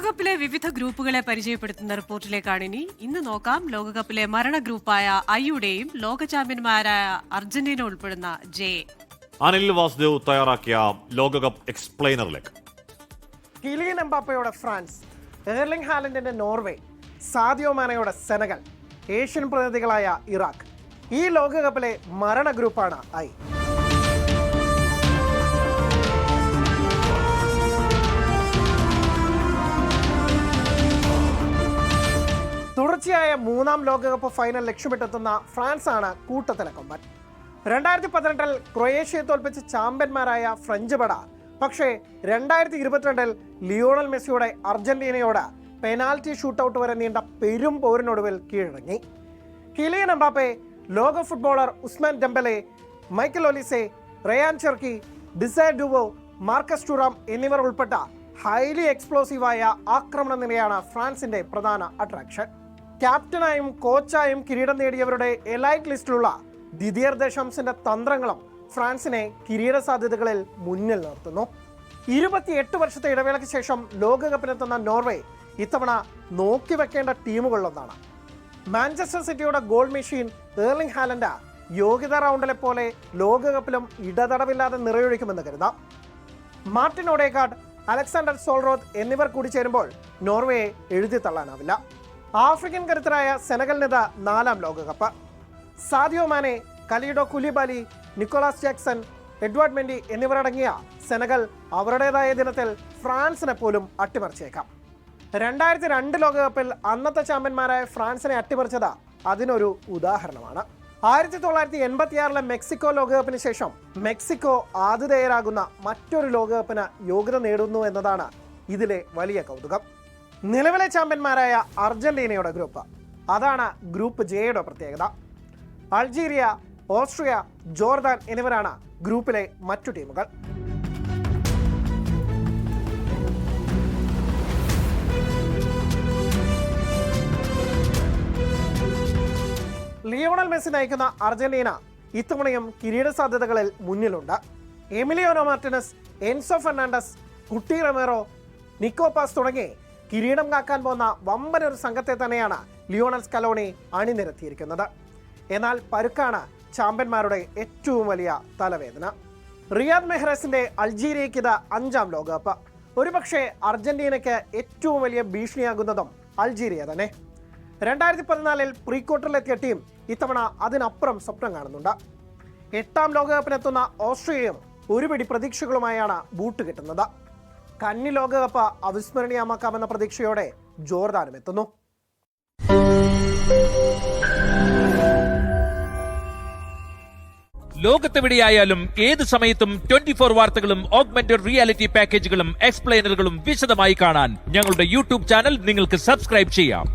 ലോകകപ്പിലെ വിവിധ ഗ്രൂപ്പുകളെ പരിചയപ്പെടുത്തുന്ന റിപ്പോർട്ടിലേക്കാണ് ഇന്ന് നോക്കാം. ലോകകപ്പിലെ മരണ ഗ്രൂപ്പായ ഐയുടെയും ലോക ചാമ്പ്യന്മാരായ അർജന്റീന ഉൾപ്പെടുന്ന ജെ. അനിൽ വാസുദേവ് തയ്യാറാക്കിയ ലോകകപ്പ് എക്സ്പ്ലെയിനറിലേക്ക്. കിലിയൻ എംബാപ്പയുടെ ഫ്രാൻസ്, എർലിംഗ് ഹാലൻഡിന്റെ നോർവേ, സാദിയോ മാനയുടെ സെനഗൽ, ഏഷ്യൻ പ്രതിനിധികളായ ഇറാഖ്. ഈ ലോകകപ്പിലെ മരണ ഗ്രൂപ്പാണ് ഐ. തുടർച്ചയായ മൂന്നാം ലോകകപ്പ് ഫൈനൽ ലക്ഷ്യമിട്ടെത്തുന്ന ഫ്രാൻസാണ് കൂട്ടത്തിലക്കൊമ്പൻ. 2018 ക്രൊയേഷ്യയെ തോൽപ്പിച്ച് ചാമ്പ്യന്മാരായ ഫ്രഞ്ച് പട പക്ഷേ 2022 ലിയോണൽ മെസ്സിയുടെ അർജന്റീനയോട് പെനാൽറ്റി ഷൂട്ടൌട്ട് വരെ നീണ്ട പെരും പോരിനൊടുവിൽ കീഴടങ്ങി. കിലിയൻ എംബാപ്പെ, ലോക footballer Ousmane Dembele, Michael Olise, Rayan Cherki, Desire Doue, Marcus Thuram എന്നിവർ ഉൾപ്പെട്ട ഹൈലി എക്സ്പ്ലോസീവായ ആക്രമണ നിരയാണ് ഫ്രാൻസിന്റെ പ്രധാന അട്രാക്ഷൻ. ക്യാപ്റ്റനായും കോച്ചായും കിരീടം നേടിയവരുടെ എലൈറ്റ് ലിസ്റ്റിലുള്ള ദിദിയർ ദെഷാംസിന്റെ തന്ത്രങ്ങളും ഫ്രാൻസിനെ കിരീട സാധ്യതകളിൽ മുന്നിൽ നിർത്തുന്നു. 28 വർഷത്തെ ഇടവേളയ്ക്ക് ശേഷം ലോകകപ്പിനെത്തുന്ന നോർവേ ഇത്തവണ നോക്കിവെക്കേണ്ട ടീമുകളിലൊന്നാണ്. മാഞ്ചസ്റ്റർ സിറ്റിയുടെ ഗോൾ മെഷീൻ എർലിംഗ് ഹാലൻഡ് യോഗ്യതാ റൗണ്ടിലെ പോലെ ലോകകപ്പിലും ഇടതടവില്ലാതെ നിറയൊഴിക്കുമെന്ന് കരുതാം. മാർട്ടിൻ ഓഡേഗാർഡ്, അലക്സാണ്ടർ സോൾറോത്ത് എന്നിവർ കൂടി ചേരുമ്പോൾ നോർവേയെ എഴുതി തള്ളാനാവില്ല. ആഫ്രിക്കൻ കരുത്തരായ സെനഗലിനിത് 4ാം ലോകകപ്പ്. Sadio Mane, Kalidou Koulibaly, Nicolas Jackson, Edouard Mendy എന്നിവരടങ്ങിയ സെനഗൽ അവരുടേതായ ദിനത്തിൽ ഫ്രാൻസിനെ പോലും അട്ടിമറിച്ചേക്കാം. 2002 ലോകകപ്പിൽ അന്നത്തെ ചാമ്പ്യന്മാരായ ഫ്രാൻസിനെ അട്ടിമറിച്ചത് അതിനൊരു ഉദാഹരണമാണ്. 1986 മെക്സിക്കോ ലോകകപ്പിന് ശേഷം മെക്സിക്കോ ആതിഥേയരാകുന്ന മറ്റൊരു ലോകകപ്പിന് യോഗ്യത നേടുന്നു എന്നതാണ് ഇതിലെ വലിയ കൗതുകം. നിലവിലെ ചാമ്പ്യന്മാരായ അർജന്റീനയുടെ ഗ്രൂപ്പ്, അതാണ് ഗ്രൂപ്പ് ജെയുടെ പ്രത്യേകത. അൾജീരിയ, ഓസ്ട്രിയ, ജോർദാൻ എന്നിവരാണ് ഗ്രൂപ്പിലെ മറ്റു ടീമുകൾ. ലിയോണൽ മെസ്സി നയിക്കുന്ന അർജന്റീന ഇത്തവണയും കിരീട സാധ്യതകളിൽ മുന്നിലുണ്ട്. എമിലിയാനോ മാർട്ടിനസ്, എൻസോ ഫെർണാണ്ടസ്, കുട്ടി റൊമേറോ, നിക്കോ പാസ് തുടങ്ങി കിരീടം കാക്കാൻ പോകുന്ന വമ്പനൊരു സംഘത്തെ തന്നെയാണ് ലിയോണൽ സ്കലോണി അണിനിരത്തിയിരിക്കുന്നത്. എന്നാൽ പരുക്കാണ് ചാമ്പ്യന്മാരുടെ ഏറ്റവും വലിയ തലവേദന. റിയാദ് മെഹ്റസിന്റെ അൾജീരിയയ്ക്ക് ഇത് 5ാം ലോകകപ്പ്. ഒരുപക്ഷെ അർജന്റീനയ്ക്ക് ഏറ്റവും വലിയ ഭീഷണിയാകുന്നതും അൾജീരിയ തന്നെ. 2014 പ്രീ ക്വാർട്ടറിലെത്തിയ ടീം ഇത്തവണ അതിനപ്പുറം സ്വപ്നം കാണുന്നുണ്ട്. 8ാം ലോകകപ്പിനെത്തുന്ന ഓസ്ട്രിയയും ഒരുപിടി പ്രതീക്ഷകളുമായാണ് ബൂട്ട് കിട്ടുന്നത്. കന്നി ലോകകപ്പ് അവിസ്മരണീയമാക്കാമെന്ന പ്രതീക്ഷയോടെ ജോർദാനും എത്തുന്നു. ലോകത്തെവിടെയായാലും ഏത് സമയത്തും 24 വാർത്തകളും ഓഗ്മെന്റഡ് റിയാലിറ്റി പാക്കേജുകളും എക്സ്പ്ലെയിനറുകളും വിശദമായി കാണാൻ ഞങ്ങളുടെ യൂട്യൂബ് ചാനൽ നിങ്ങൾക്ക് സബ്സ്ക്രൈബ് ചെയ്യാം.